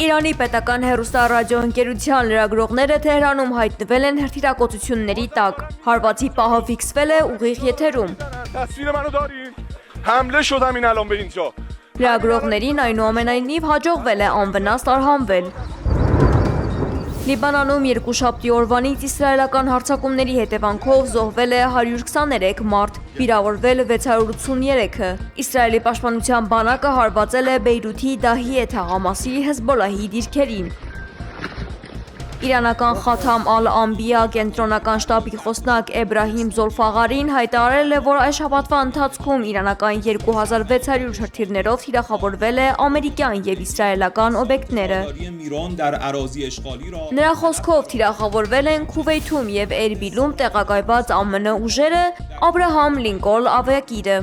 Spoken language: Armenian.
Իրանի պետական հեռուստառադիոընկերության լրագրողները Թեհրանում հայտնվել են հրթիռակոծությունների տակ։ Հարվածի պահը ֆիքսվել է ուղիղ եթերում։ Լրագրողներին այնուամենայնիվ հաջողվել է անվնաս տարհանվել։ Լիբանանում երկուշաբթի օրվանից իսրայելական հարձակումների հետևանքով զոհվել է 123 մարդ, վիրավորվել 683-ը։ Իսրայելի պաշտպանության բանակը հարվածել է Բեյրութի Դահիե թաղամասի Հեզբոլլահի դիրքերին։ Իրանական Խաթամ ալ-Անբիա կենտրոնական շտաբի խոսնակ Էբրահիմ Զոլֆաղարին հայտարարել է, որ այս շաբաթվա ընթացքում իրանական 2600 հրթիռներով թիրախավորվել է ամերիկյան և իսրայելական օբյեկտները։ Նրա խոսքով թիրախավորվել են Քուվեյթում և Էրբիլում տեղակայված ԱՄՆ ուժերը, Աբրահամ Լինկոլն ավիակիրը։